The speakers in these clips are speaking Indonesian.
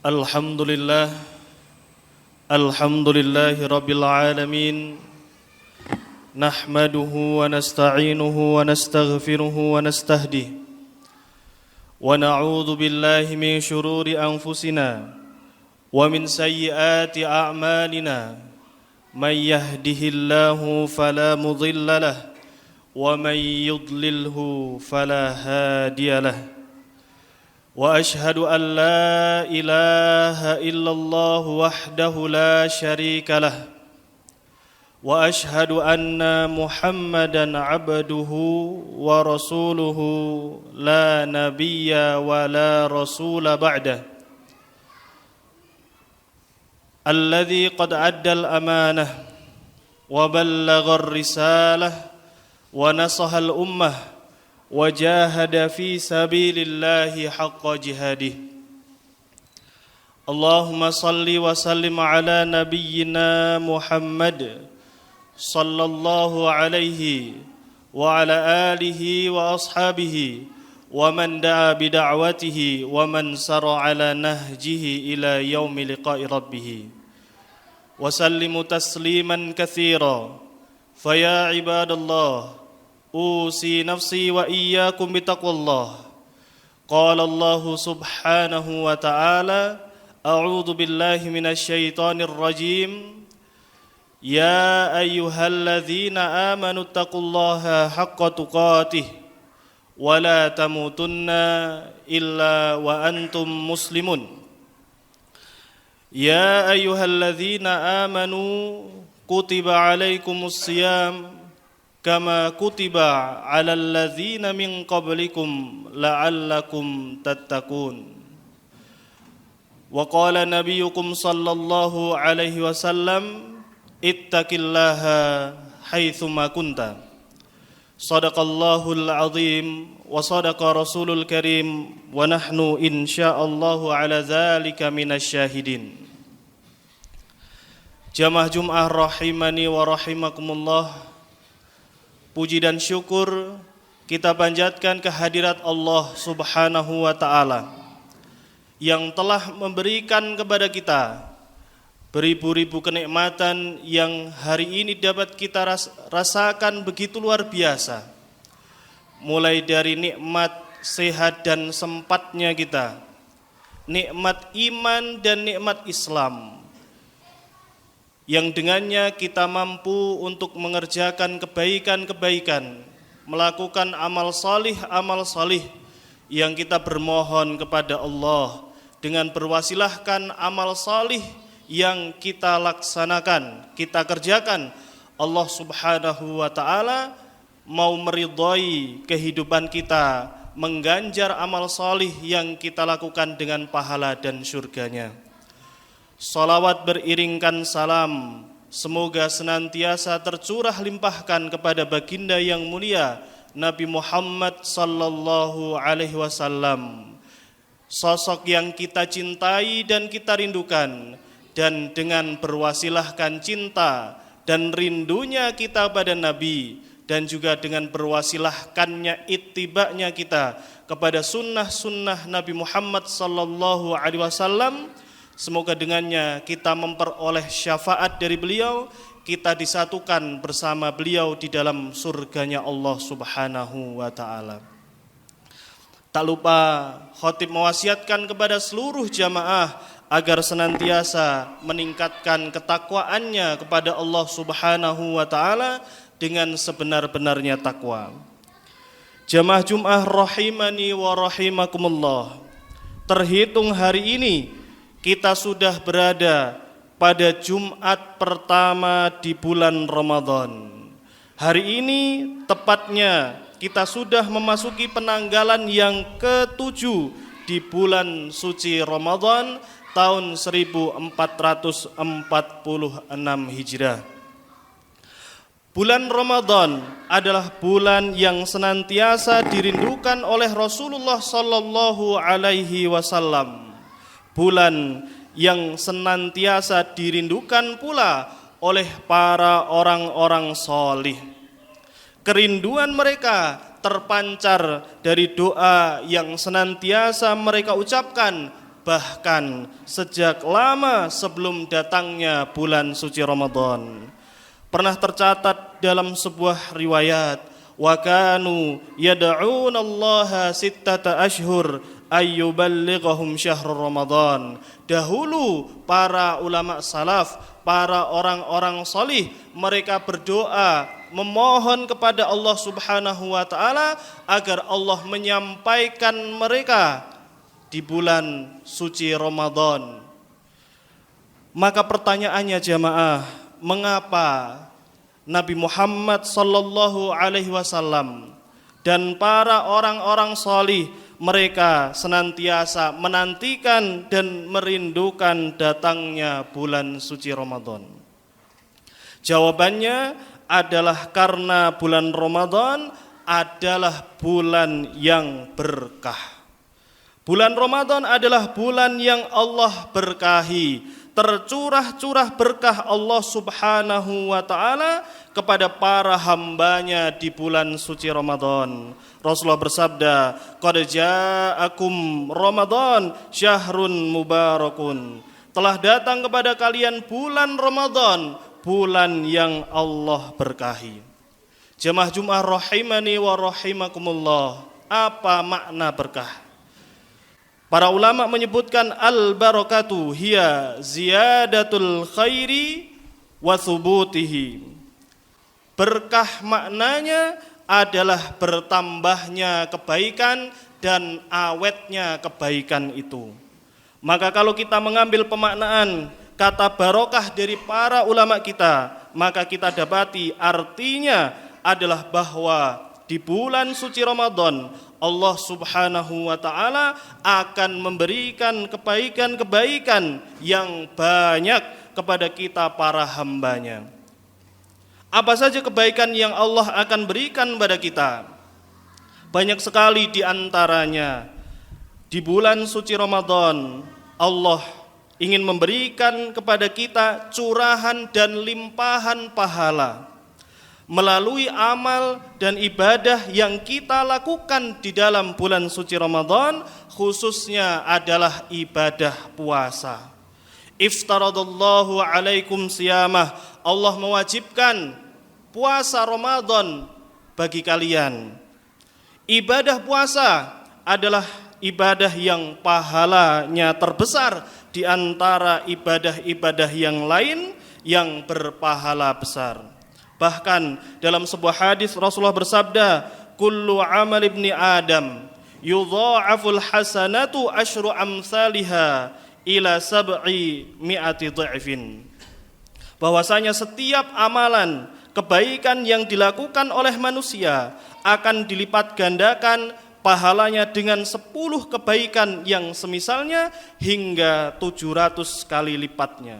Alhamdulillah, alhamdulillahi rabbil alamin. Nahmaduhu wa nasta'inuhu wa nastaghfiruhu wa nastahdihi wa na'udzu billahi min syururi anfusina wa min sayyiati a'malina. May yahdihillahu fala mudilla lahu wa may yudlilhu fala hadiya lahu. وأشهد أن لا إله إلا الله وحده لا شريك له وأشهد أن محمدًا عبده ورسوله لا نبي ولا رسول بعده الذي قد أدى الأمانة وبلغ الرسالة ونصح الأمة وجاهد في سبيل الله حق جهاده. اللهم صل وسلم على نبينا محمد صلى الله عليه وعلى آله وأصحابه ومن دعا بدعوته ومن سار على نهجه إلى يوم لقاء ربه وسلم تسليما كثيرا. فيا عباد الله أوصي نفسي وإياكم بتقوى الله. قال الله سبحانه وتعالى: أعوذ بالله من الشيطان الرجيم. يا أيها الذين آمنوا اتقوا الله حق تقاته ولا تموتن إلا وأنتم مسلمون. يا أيها الذين آمنوا كتب عليكم الصيام كما كتب على الذين من قبلكم لعلكم تتقون. وقال نبيكم صلى الله عليه وسلم: اتق الله حيثما كنت. صدق الله العظيم وصدق رسول الكريم ونحن إن شاء الله على ذلك من الشاهدين. Jamaah Jum'ah rahimani wa rahimakumullah. Puji dan syukur kita panjatkan kehadirat Allah Subhanahu wa ta'ala yang telah memberikan kepada kita beribu-ribu kenikmatan yang hari ini dapat kita rasakan begitu luar biasa. Mulai dari nikmat sehat dan sempatnya kita, nikmat iman dan nikmat Islam, yang dengannya kita mampu untuk mengerjakan kebaikan-kebaikan, melakukan amal salih yang kita bermohon kepada Allah dengan berwasilahkan amal salih yang kita laksanakan, kita kerjakan. Allah Subhanahu wa ta'ala mau meridhai kehidupan kita, mengganjar amal salih yang kita lakukan dengan pahala dan surganya. Salawat beriringkan salam semoga senantiasa tercurah limpahkan kepada baginda yang mulia Nabi Muhammad sallallahu alaihi wasallam, sosok yang kita cintai dan kita rindukan, dan dengan berwasilahkan cinta dan rindunya kita pada Nabi, dan juga dengan berwasilahkannya ittiba'nya kita kepada sunnah-sunnah Nabi Muhammad sallallahu alaihi wasallam, semoga dengannya kita memperoleh syafaat dari beliau, kita disatukan bersama beliau di dalam surganya Allah Subhanahu wa ta'ala. Tak lupa khatib mewasiatkan kepada seluruh jamaah agar senantiasa meningkatkan ketakwaannya kepada Allah Subhanahu wa ta'ala dengan sebenar-benarnya takwa. Jamaah Jum'ah rahimani wa rahimakumullah. Terhitung hari ini kita sudah berada pada Jumat pertama di bulan Ramadan. Hari ini tepatnya kita sudah memasuki penanggalan yang ke-7 di bulan suci Ramadan tahun 1446 Hijrah. Bulan Ramadan adalah bulan yang senantiasa dirindukan oleh Rasulullah sallallahu alaihi wasallam. Bulan yang senantiasa dirindukan pula oleh para orang-orang solih. Kerinduan mereka terpancar dari doa yang senantiasa mereka ucapkan bahkan sejak lama sebelum datangnya bulan suci Ramadan. Pernah tercatat dalam sebuah riwayat, wa kanu yad'unallaha sittata ashhur ayyuballighahum syahrul Ramadan. Dahulu para ulama salaf, para orang-orang salih, mereka berdoa memohon kepada Allah Subhanahu wa taala agar Allah menyampaikan mereka di bulan suci Ramadan. Maka pertanyaannya jamaah, mengapa Nabi Muhammad sallallahu alaihi wasallam dan para orang-orang salih mereka senantiasa menantikan dan merindukan datangnya bulan suci Ramadan? Jawabannya adalah karena bulan Ramadan adalah bulan yang berkah. Bulan Ramadan adalah bulan yang Allah berkahi. Tercurah-curah berkah Allah Subhanahu wa ta'ala kepada para hambanya di bulan suci Ramadan. Rasulullah bersabda, qad ja'akum Ramadan syahrun mubarakun. Telah datang kepada kalian bulan Ramadan, bulan yang Allah berkahi. Jemaah Jumat rahimani wa rahimakumullah. Apa makna berkah? Para ulama menyebutkan al-barakatu hiya ziyadatul khairi wa thubutihi. Berkah maknanya adalah bertambahnya kebaikan dan awetnya kebaikan itu. Maka kalau kita mengambil pemaknaan kata barokah dari para ulama kita, maka kita dapati artinya adalah bahwa di bulan suci Ramadan Allah Subhanahu wa ta'ala akan memberikan kebaikan-kebaikan yang banyak kepada kita para hambanya. Apa saja kebaikan yang Allah akan berikan kepada kita? Banyak sekali di antaranya. Di bulan suci Ramadan Allah ingin memberikan kepada kita curahan dan limpahan pahala melalui amal dan ibadah yang kita lakukan di dalam bulan suci Ramadan, khususnya adalah ibadah puasa. Iftaradallahu alaikum siyamah. Allah mewajibkan puasa Ramadan bagi kalian. Ibadah puasa adalah ibadah yang pahalanya terbesar di antara ibadah-ibadah yang lain yang berpahala besar. Bahkan dalam sebuah hadis Rasulullah bersabda, kullu amal ibni Adam yudha'aful hasanatu asyru amsalha ila sab'i mi'ati dha'fin. Bahwasanya setiap amalan kebaikan yang dilakukan oleh manusia akan dilipat gandakan pahalanya dengan 10 kebaikan yang semisalnya hingga 700 kali lipatnya.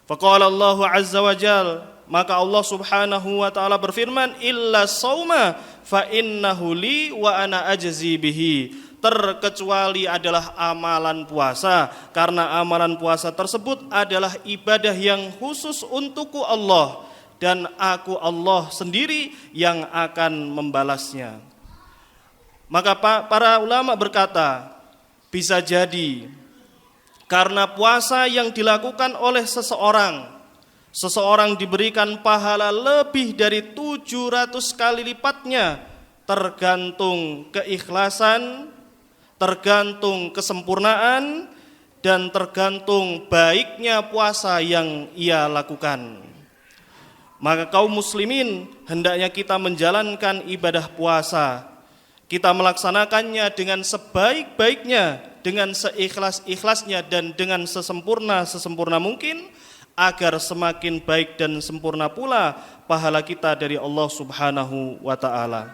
Faqala Allah azza wa jalla, maka Allah Subhanahu wa ta'ala berfirman, illa sauma fa innahu li wa ana ajzi bihi. Terkecuali adalah amalan puasa, karena amalan puasa tersebut adalah ibadah yang khusus untukku Allah, dan aku Allah sendiri yang akan membalasnya. Maka para ulama berkata, bisa jadi karena puasa yang dilakukan oleh seseorang diberikan pahala lebih dari 700 kali lipatnya, tergantung keikhlasan, tergantung kesempurnaan, dan tergantung baiknya puasa yang ia lakukan. Maka kaum muslimin hendaknya kita menjalankan ibadah puasa, kita melaksanakannya dengan sebaik-baiknya, dengan seikhlas-ikhlasnya dan dengan sesempurna mungkin, agar semakin baik dan sempurna pula pahala kita dari Allah Subhanahu wa ta'ala.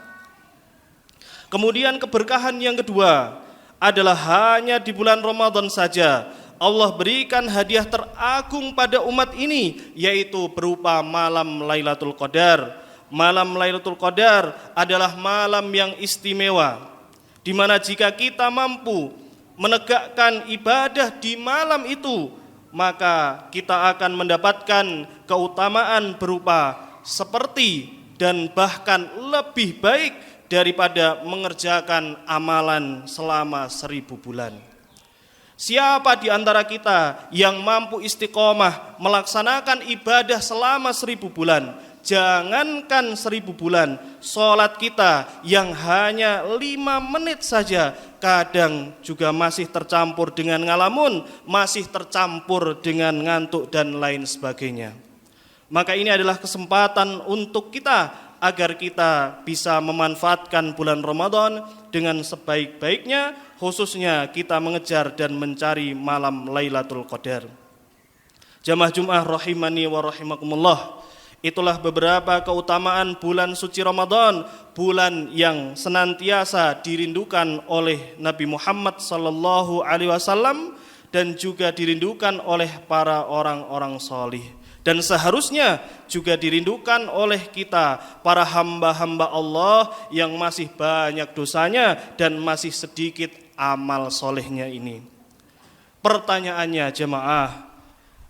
Kemudian keberkahan yang kedua adalah hanya di bulan Ramadan saja Allah berikan hadiah teragung pada umat ini, yaitu berupa malam Lailatul Qadar. malam Lailatul Qadar adalah malam yang istimewa, di mana jika kita mampu menegakkan ibadah di malam itu, maka kita akan mendapatkan keutamaan berupa seperti dan bahkan lebih baik daripada mengerjakan amalan selama 1000 bulan. Siapa di antara kita yang mampu istiqomah melaksanakan ibadah selama 1000 bulan? Jangankan 1000 bulan, sholat kita yang hanya 5 menit saja kadang juga masih tercampur dengan ngalamun, masih tercampur dengan ngantuk dan lain sebagainya. Maka ini adalah kesempatan untuk kita agar kita bisa memanfaatkan bulan Ramadan dengan sebaik-baiknya, khususnya kita mengejar dan mencari malam Lailatul Qadar. Jamaah Jumat rahimani wa rahimakumullah. Itulah beberapa keutamaan bulan suci Ramadan, bulan yang senantiasa dirindukan oleh Nabi Muhammad sallallahu alaihi wasallam dan juga dirindukan oleh para orang-orang salih. Dan seharusnya juga dirindukan oleh kita, para hamba-hamba Allah yang masih banyak dosanya dan masih sedikit amal solehnya ini. Pertanyaannya jemaah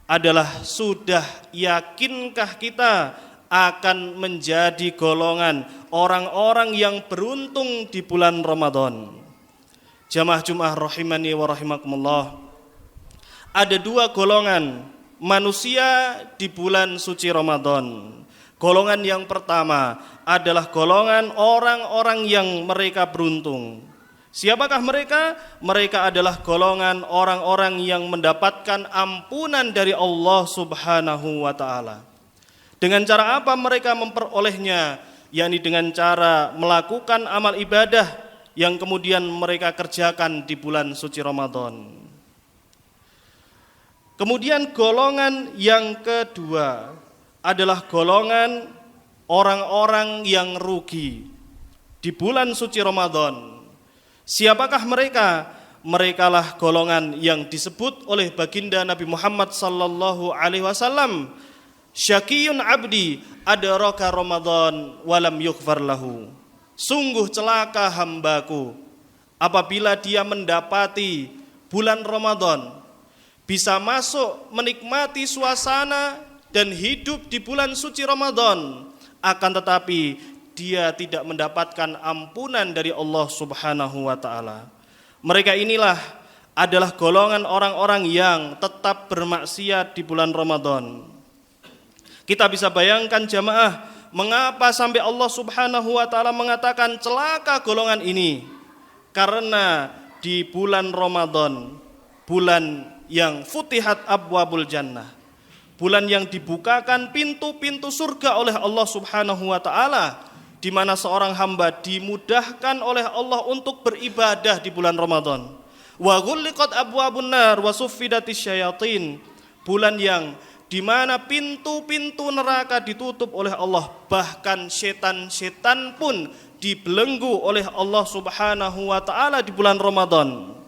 adalah, sudah yakinkah kita akan menjadi golongan orang-orang yang beruntung di bulan Ramadan? Jamaah Jumat rahimani wa rahimakumullah. Ada 2 golongan manusia di bulan suci Ramadan. Golongan yang pertama adalah golongan orang-orang yang mereka beruntung. Siapakah mereka? Mereka adalah golongan orang-orang yang mendapatkan ampunan dari Allah Subhanahu wa taala. Dengan cara apa mereka memperolehnya? Yakni dengan cara melakukan amal ibadah yang kemudian mereka kerjakan di bulan suci Ramadan. Kemudian golongan yang kedua adalah golongan orang-orang yang rugi di bulan suci Ramadan. Siapakah mereka? Merekalah golongan yang disebut oleh baginda Nabi Muhammad sallallahu alaihi wasallam, syaqiyun abdi adraka Ramadan walam yughfar lahu. Sungguh celaka hambaku apabila dia mendapati bulan Ramadan, bisa masuk menikmati suasana dan hidup di bulan suci Ramadan, akan tetapi dia tidak mendapatkan ampunan dari Allah Subhanahu wa taala. Mereka inilah adalah golongan orang-orang yang tetap bermaksiat di bulan Ramadan. Kita bisa bayangkan jamaah, mengapa sampai Allah Subhanahu wa taala mengatakan celaka golongan ini? Karena di bulan Ramadan, bulan yang futihat abwabul jannah, bulan yang dibukakan pintu-pintu surga oleh Allah Subhanahu wa taala, di mana seorang hamba dimudahkan oleh Allah untuk beribadah di bulan Ramadan. Wa ghulliqat abwabun nar wa suffidatis syayatin, bulan yang di mana pintu-pintu neraka ditutup oleh Allah, bahkan setan-setan pun dibelenggu oleh Allah Subhanahu wa taala di bulan Ramadan.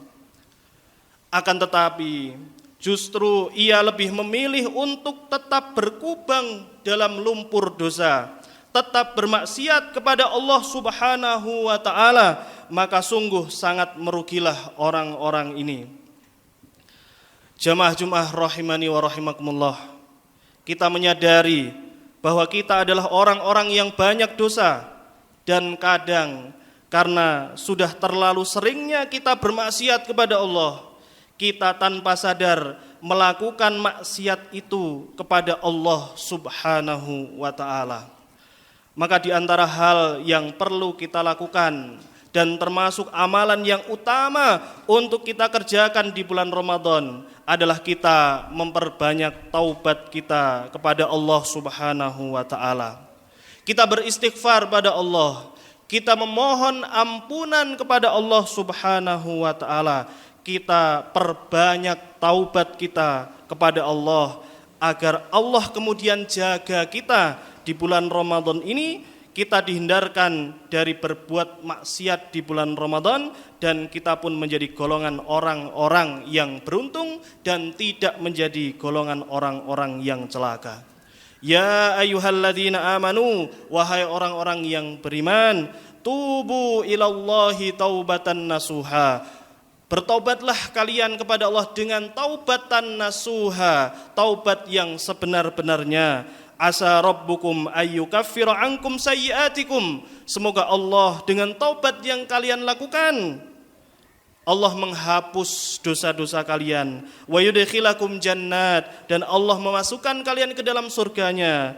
Akan tetapi justru ia lebih memilih untuk tetap berkubang dalam lumpur dosa, tetap bermaksiat kepada Allah Subhanahu wa taala, maka sungguh sangat merugilah orang-orang ini. Jamaah Jumat rahimani wa rahimakumullah. Kita menyadari bahwa kita adalah orang-orang yang banyak dosa, dan kadang karena sudah terlalu seringnya kita bermaksiat kepada Allah, kita tanpa sadar melakukan maksiat itu kepada Allah Subhanahu wa taala. Maka di antara hal yang perlu kita lakukan dan termasuk amalan yang utama untuk kita kerjakan di bulan Ramadan adalah kita memperbanyak taubat kita kepada Allah Subhanahu wa taala. Kita beristighfar pada Allah, kita memohon ampunan kepada Allah Subhanahu wa taala. Kita perbanyak taubat kita kepada Allah agar Allah kemudian jaga kita di bulan Ramadan ini, kita dihindarkan dari berbuat maksiat di bulan Ramadan, dan kita pun menjadi golongan orang-orang yang beruntung dan tidak menjadi golongan orang-orang yang celaka. Ya ayyuhalladzina amanu, wahai orang-orang yang beriman, tubu ilallahi taubatan nasuha. Bertaubatlah kalian kepada Allah dengan taubatan nasuha, taubat yang sebenar-benarnya. Asa rabbukum ayyukaffira ankum sayyiatikum. Semoga Allah dengan taubat yang kalian lakukan, Allah menghapus dosa-dosa kalian. Wa yudkhilakum jannat, dan Allah memasukkan kalian ke dalam surganya.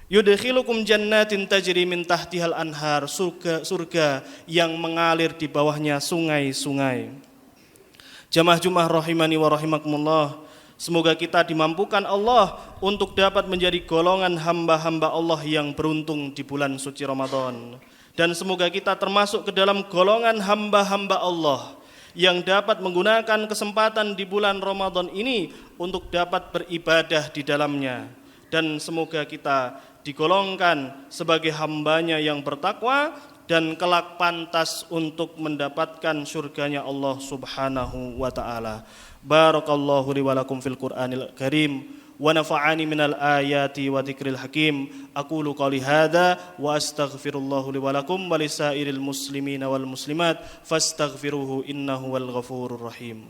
Yudkhilukum jannatin tajri min tahtihal anhar, surga yang mengalir di bawahnya sungai-sungai. Jamaah Jumat rahimani wa rahimakumullah, semoga kita dimampukan Allah untuk dapat menjadi golongan hamba-hamba Allah yang beruntung di bulan suci Ramadan. Dan semoga kita termasuk ke dalam golongan hamba-hamba Allah yang dapat menggunakan kesempatan di bulan Ramadan ini untuk dapat beribadah di dalamnya. Dan semoga kita digolongkan sebagai hambanya yang bertakwa dan kelak pantas untuk mendapatkan surganya Allah subhanahu wa ta'ala. Barakallahu li wa lakum fil Qur'anil Karim wa nafa'ani minal ayati wa dzikril hakim. Aqulu qali hadza wa astaghfirullahu li wa lakum wa lisairil muslimina wal muslimat fastaghfiruhu innahu wal ghafurur rahim.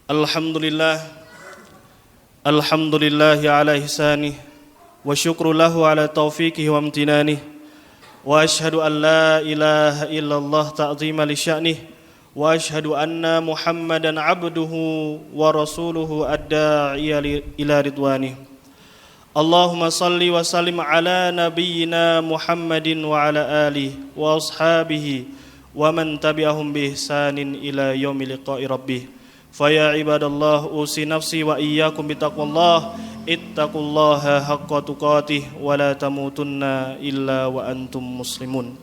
Alhamdulillah ala ihsanih wa syukru lahu ala taufiqihi wa amtinanih wa ashhadu an la ilaha illallah ta'zima li sya'nih wa ashhadu anna Muhammadan abduhu wa rasuluhu ad-da'iya ila ridwanih. Allahumma salli wa sallim ala nabiyyina Muhammadin wa ala alihi wa ashabihi wa man tabi'ahum bi ihsanin ila yaumi liqa'i rabbih. Faya ibadallah, usi nafsi wa iyyakum bitaqwallah, ittaqullaha haqqa tuqatih wa la tamutunna illa wa antum muslimun.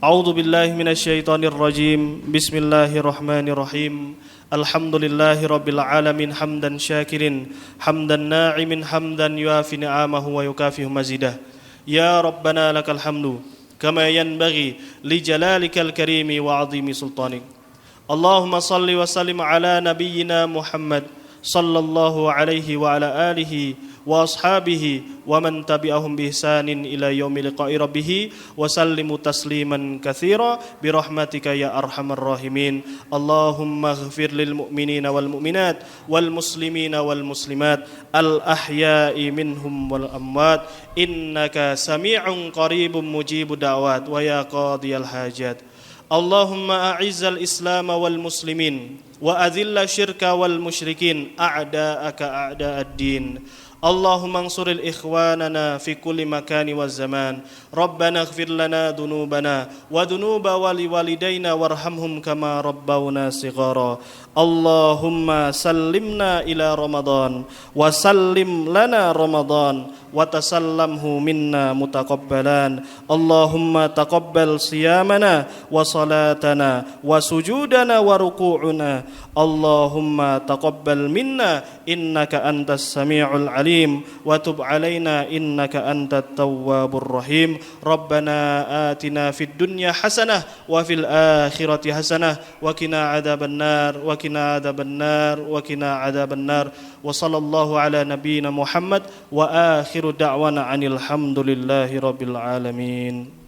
A'udzu billahi minasyaitonir rajim. Bismillahirrahmanirrahim. Alhamdulillahi rabbil alamin hamdan syakirin, hamdan na'imin, hamdan yuafi ni'amahu wa yukafihu mazidah. Ya Rabbana lakal hamdu kama yanbaghi li jalalikal karimi wa 'azimi sultanik. Allahumma salli wa sallim ala nabiyyina Muhammad sallallahu alaihi wa ala alihi wa ashabihi wa man tabi'ahum bi ihsanin ila yaumi liqa'i rabbih wa sallimu tasliman katsira bi rahmatika ya arhamar rahimin. Allahumma ighfir lil mu'minina wal mu'minat wal muslimina wal muslimat al ahya'i minhum wal amwat innaka sami'un qaribun mujibud da'wat wa ya qadiyal hajat. Allahumma a'izzal islam wal muslimin wa adhilla syirka wal musyrikin a'da'aka a'da'ad din. Allahumma ansuril ikhwanana fi kulli makani wa zaman. Rabbana ighfir lana dhunubana wa dhunuba waliwalidayna warhamhum kama rabbawna shighara. Allahumma sallimna ila Ramadan wa sallim lana Ramadan wa tasallamhu minna mutaqabbalan. Allahumma taqabbal siyamana wa salatana wa sujudana wa ruku'una. Allahumma taqabbal minna innaka antas sami'ul alim wa tub alaina innaka antat tawwabur rahim. Rabbana atina fid dunya hasanah wa fil akhirati hasanah wa qina adzaban nar wa qina adzaban nar wa qina adzaban nar. Wa sallallahu ala nabiyyina Muhammad wa akhiru da'wana anil hamdulillahi rabbil alamin.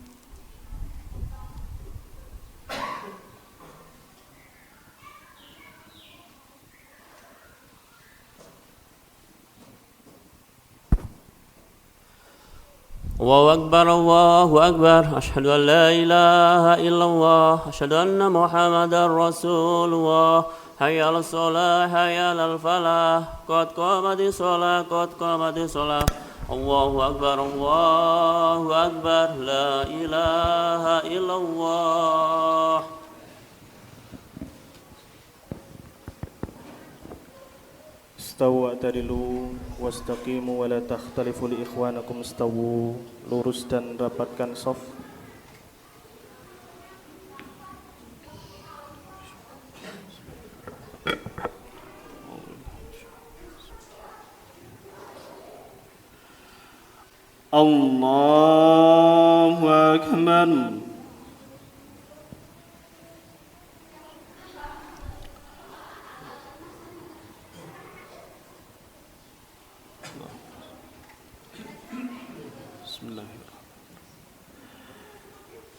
Allahu Akbar, Allahu Akbar. Asyhadu an la ilaha illallah, asyhadu anna Muhammadar Rasulullah. Hayya 'alas shalah, hayya 'alal falah. Qad qamatis shalah, qad qamatis shalah. Allahu Akbar, Allahu Akbar. La ilaha illallah. Istawu atadilu wastaqimu wa la takhtalifu li ikhwanakum. Istawu, lurus dan rapatkan shaf. الله أكبر.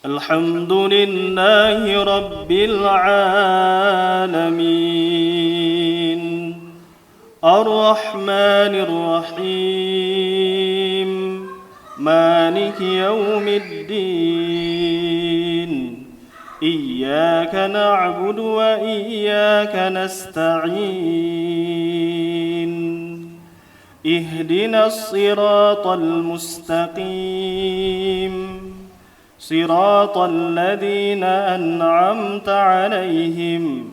الحمد لله رب العالمين الرحمن الرحيم مالك يوم الدين إياك نعبد وإياك نستعين اهدنا الصراط المستقيم صراط الذين أنعمت عليهم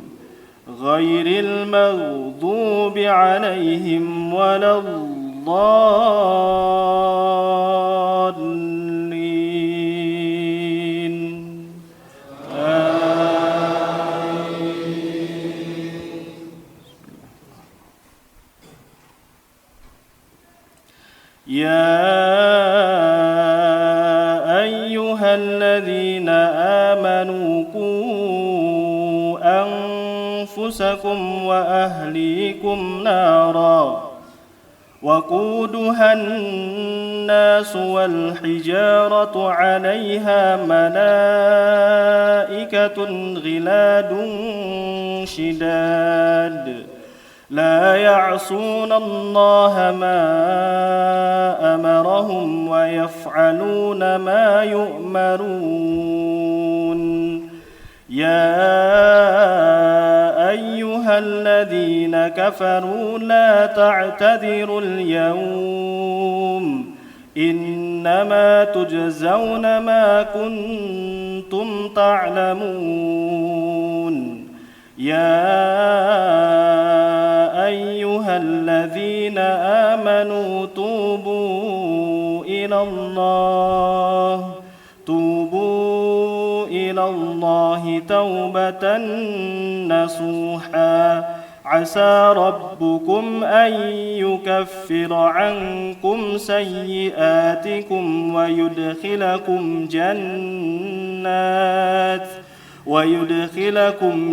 غير المغضوب عليهم ولا الضالين آمين. يا الذين آمنوا قوا أنفسكم وأهليكم نارا وقودها الناس والحجارة عليها ملائكة غلاد شداد لا يعصون الله ما أمرهم ويفعلون ما يؤمرون يا أيها الذين كفروا لا تعتذروا اليوم إنما تجزون ما كنتم تعلمون يا أيها الذين آمنوا توبوا إلى الله توبة نصوحا عسى ربكم أن يكفر عنكم سيئاتكم ويدخلكم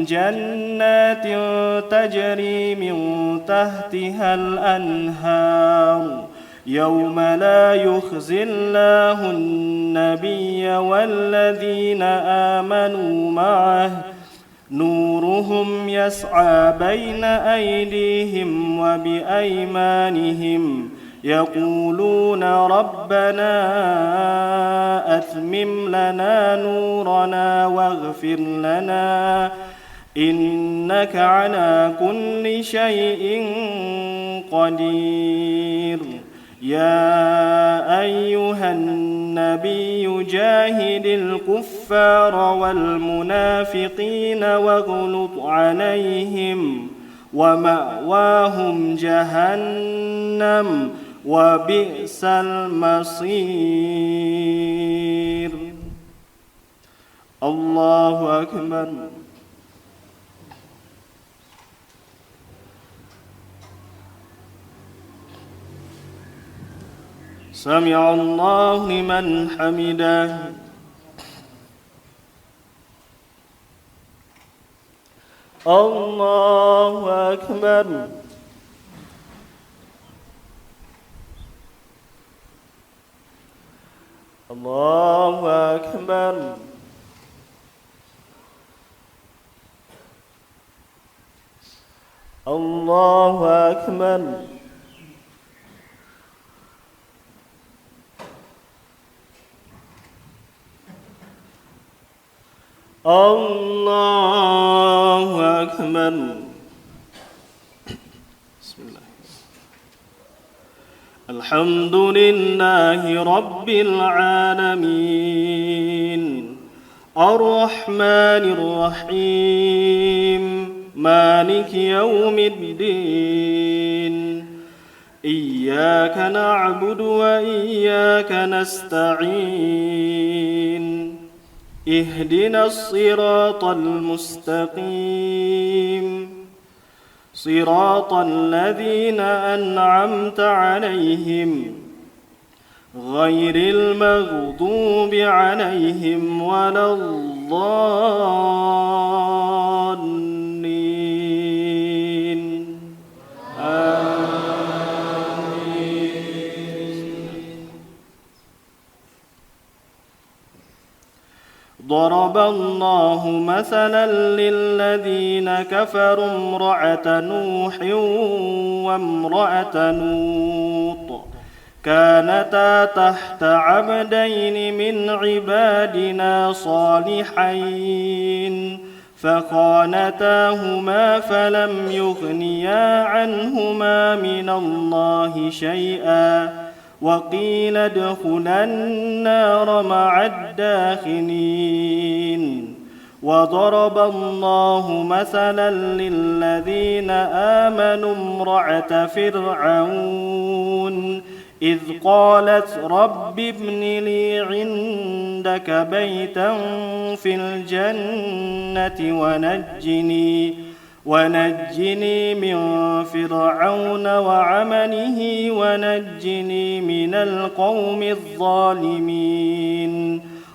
جنات تجري من تحتها الأنهار يوم لا يخزي الله النبي والذين آمنوا معه نورهم يسعى بين أيديهم وبأيمانهم يقولون ربنا أتمم لنا نورنا واغفر لنا إنك على كل شيء قدير يا أيها النبي جاهد الكفار والمنافقين واغلظ عليهم ومأواهم جهنم وبئس المصير. الله أكبر. سمع الله لمن حمده. الله أكبر. الله أكبر. الله أكبر. الله أكبر. بسم الله. الحمد لله رب العالمين الرحمن الرحيم مالك يوم الدين إياك نعبد وإياك نستعين اهدنا الصراط المستقيم صراط الذين أنعمت عليهم غير المغضوب عليهم ولا الضالين آمين. ضرب الله مثلا للذين كفروا امرأة نوح وامرأة لوط كانتا تحت عبدين من عبادنا صالحين فخانتاهما فلم يغنيا عنهما من الله شيئا وقيل ادخلا النار مع الداخلين. وضرب الله مثلا للذين آمنوا امرأة فرعون إذ قالت رب ابن لي عندك بيتا في الجنة ونجني من فرعون وعمله ونجني من القوم الظالمين.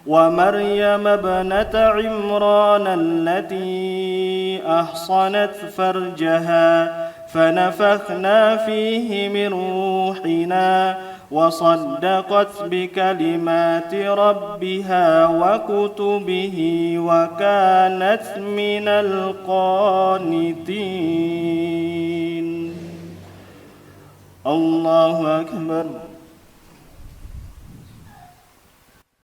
ومريم ابنة عمران التي أحصنت فرجها فنفخنا فيه من روحنا وصدقت بكلمات ربها وكتبه وكانت من القانتين. الله أكبر.